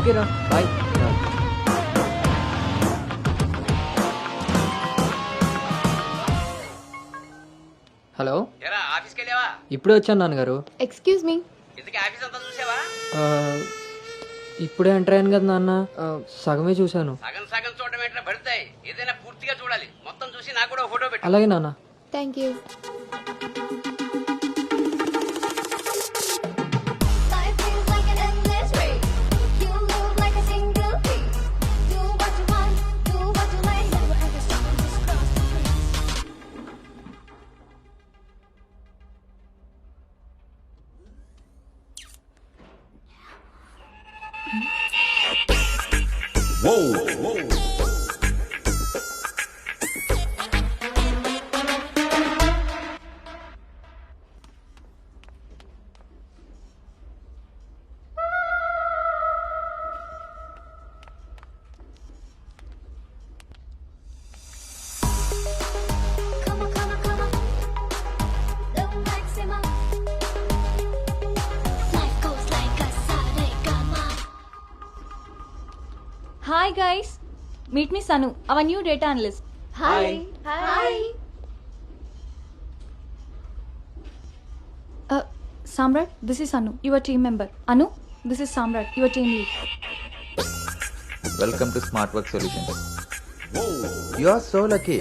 Okay రా bye. Hello, ఆఫీస్కి వెళ్ళావా? ఇప్పుడే వచ్చాను నాన్నగారు. Excuse me. ఇంతకీ ఆఫీస్ అంతా చూసావా? ఆ, ఇప్పుడే ఎంటర్ అయ్యాను కదా నాన్న, సగమే చూశాను. సగం సగం చూడడం ఏంటో పడతాయి. ఏదైనా పూర్తిగా చూడాలి. మొత్తం చూసి నాకు కూడా ఫోటో పెట్టు. అలాగే నాన్న. Thank you. Hi guys, meet me Sanu, our new data analyst. Hi. Hi. Samrat, this is Anu, your team member. Anu, this is Samrat, your team lead. Welcome to smart work solutions. You are so lucky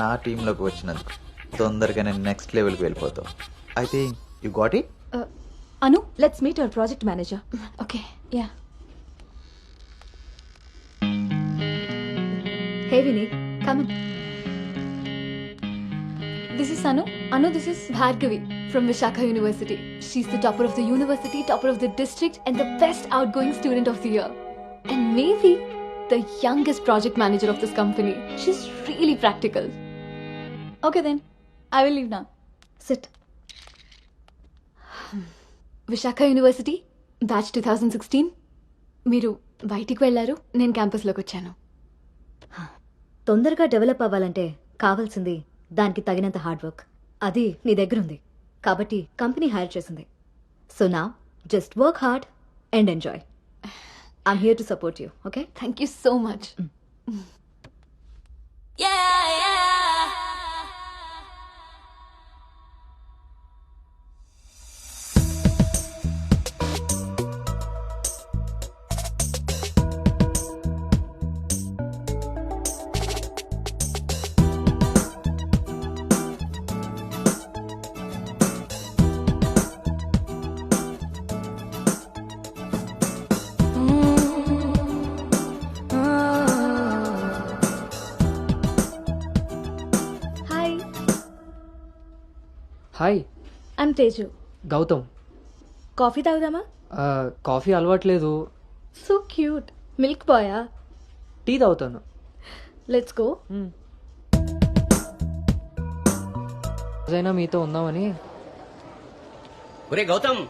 నా టీంలోకి వచ్చినందుకు. తొందరగా నేను next లెవెల్కి వెళ్ళిపోతావు. I think you got it. Anu, let's meet our project manager. Okay, yeah. Hey Vinay, come in. This is Anu. Anu, this is Bhargavi from Vishakha University. She's the topper of the university, topper of the district, and the best outgoing student of the year. And maybe the youngest project manager of this company. She's really practical. Okay then, I will leave now. Sit. Vishakha University, batch 2016. మీరు బయటికి వెళ్ళారు, నేను క్యాంపస్లోకి వచ్చాను. తొందరగా develop అవ్వాలంటే కావాల్సింది దానికి తగినంత హార్డ్ వర్క్. అది నీ దగ్గర ఉంది కాబట్టి కంపెనీ హైర్ చేసింది. సో నా just work hard and enjoy. I'm here to support you. Okay, thank you so much. Hi, I'm Teju. Gautam. Coffee తాగుదామా? కాఫీ అలవాట్లేదు, సో క్యూట్. మిల్క్ బాయా? టీ తాగుతాను. Let's go. రోజైనా మీతో ఉందామని. ఒరే గౌతమ్,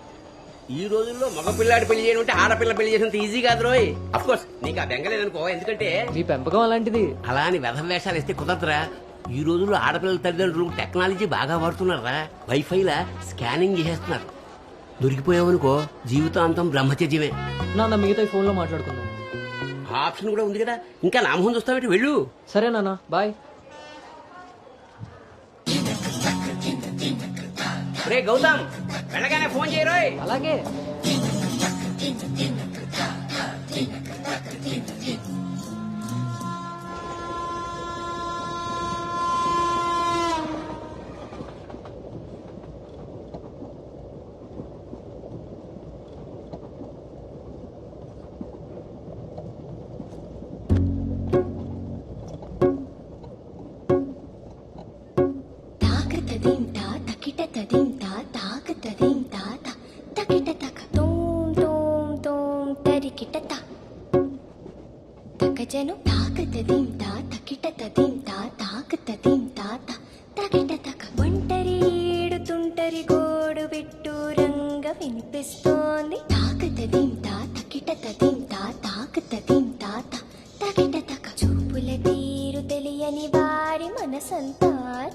ఈ రోజుల్లో మగ పిల్లాడి పెళ్లి చేయడం అంటే ఆడపిల్ల పెళ్లి చేసినంత ఈజీ కాదు రోయ్. అఫ్ కోర్స్ నీకు ఆ బెంగలేదనుకో, ఎందుకంటే మీ పెంపకం అలాంటిది. అలా అని వెధ వేషాలు వేస్తే కుదరదురా. ఈ రోజుల్లో ఆడపిల్లల తల్లిదండ్రులు టెక్నాలజీ బాగా వాడుతున్నారా. వైఫైలా స్కానింగ్ చేసేస్తున్నారు. దొరికిపోయావనుకో జీవితాంతం బ్రహ్మచర్యమే. నాన్న మిగతా ఈ ఫోన్లో మాట్లాడుకుందాం. ఆ ఆప్షన్ కూడా ఉంది కదా. ఇంకా నా మొహం చూస్తావేంటి, వెళ్ళు. సరే నాన్న, బాయ్. రే గౌతమ్, వెళ్ళగానే ఫోన్ చేయరోయ్. అలాగే. జను తాకత దీం తా తకిట దీం తా తాకత దీం తా తకిట తక ఒంటరి ఏడుతుంటరి గోడు పెట్టు రంగ వినిపిస్తోంది. తాకత దీం తా తకిట దీం తా తాకత దీం తా తకిట తక చూపుల తీరు తెలియని వారి మనసంతా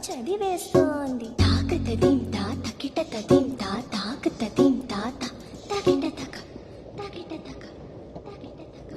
చదివేస్తోంది. తాకత దీం తా తకిట దీం తా తాకత దీం తా తకిట తక తకిట తక తకిట తక.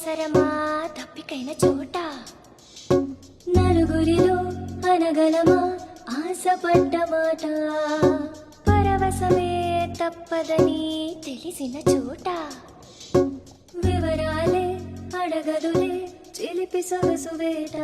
అవసరమా తప్పికైన చోట నలుగురిలో అనగలమా ఆశపడ్డ మాట పరవశమే తప్పదని తెలిసిన చోట వివరాలే అడగదులే చిలిపి సొగసు వేట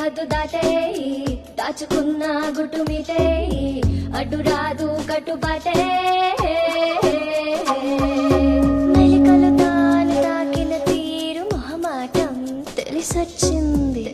హద్దు దాటే దాచుకున్న గుట్టు మీటే అడ్డు రాదు కట్టుబాటే మెలికలు తాను తాకిన తీరు మొహమాటం తెలిసొచ్చింది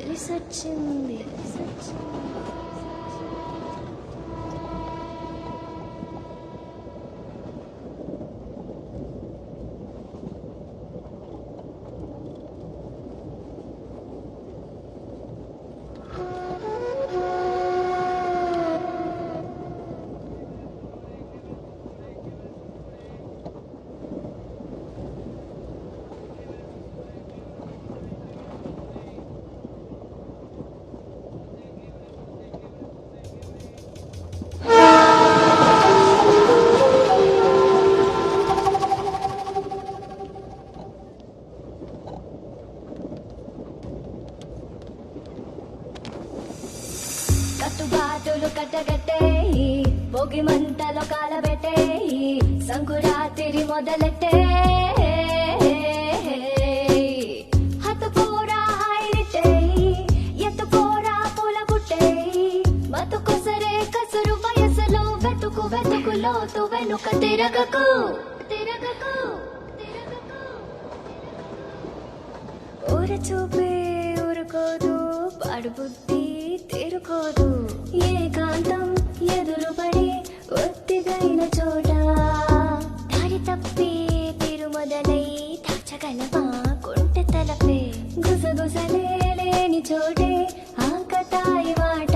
కట్టుబాటులు కట్టగట్టే భోగి మంటలో కాలబెట్టే సంకురాత్రి మొదలెట్టే హతుకోరా హైరిటే ఎత్తుకోరా పూల బుట్టే బతుకొసరే కసురు వయసులో వెతుకు లోతు వెనుక తిరగకు ఊర చూపే ఊరుకోదు పాడు బుద్ధి తేరుకోదు ఏకాంతం ఎదురుపడి ఒత్తిగైన చోట దారి తప్పి తీరు మొదలై దాచగలమా కొంటె తలపే గుసగుసలే లేని చోటే ఆకతాయి మాట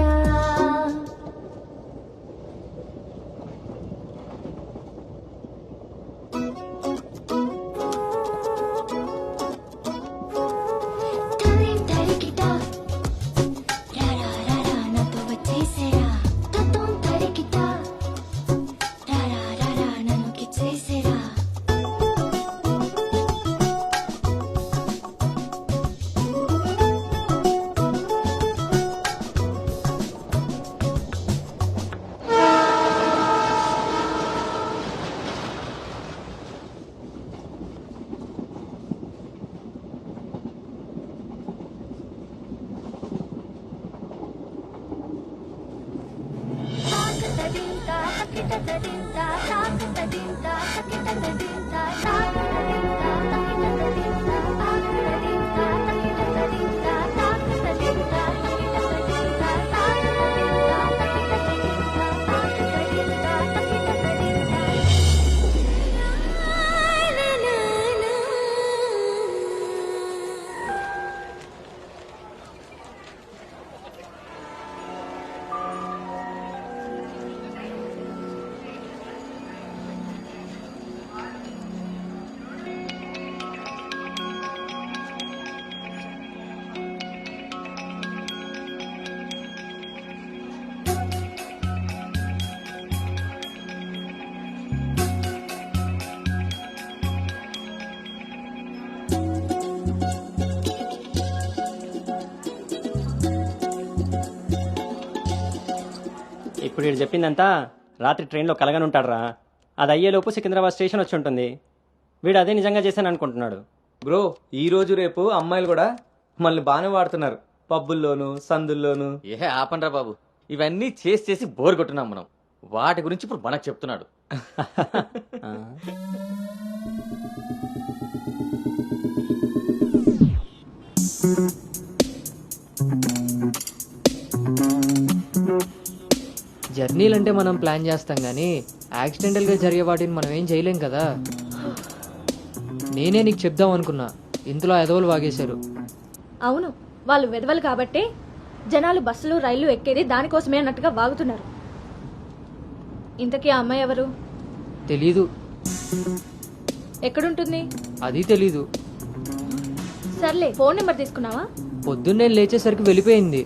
ఇప్పుడు వీడు చెప్పిందంతా రాత్రి ట్రైన్లో కలగని ఉంటాడురా. అది అయ్యేలోపు సికింద్రాబాద్ స్టేషన్ వచ్చి ఉంటుంది. వీడు అదే నిజంగా చేశాను అనుకుంటున్నాడు. బ్రో ఈ రోజు రేపు అమ్మాయిలు కూడా మనల్ని బాగానే వాడుతున్నారు, పబ్బుల్లోను సందుల్లోను. ఆపండ్రా బాబు, ఇవన్నీ చేసి చేసి బోర్ కొట్టున్నాం మనం. వాటి గురించి ఇప్పుడు మనకు చెప్తున్నాడు. జర్నీలంటే మనం ప్లాన్ చేస్తాం కానీ యాక్సిడెంటల్గా జరిగే వాటిని మనం ఏం చేయలేం కదా. నేనే నీకు చెప్దాం అనుకున్నా, ఇంతలో ఎదవలు వాగేశారు. అవును, వాళ్ళు వెదవలు కాబట్టే జనాలు బస్సులు రైళ్లు ఎక్కేది దానికోసమే అన్నట్టుగా వాగుతున్నారు. ఇంతకీ ఆ అమ్మాయి ఎవరు? తెలీదు. ఎక్కడుంటుంది? అది తెలీదు. సర్లే, ఫోన్ నెంబర్ తీసుకున్నావా? పొద్దున్నే లేచేసరికి వెళ్ళిపోయింది.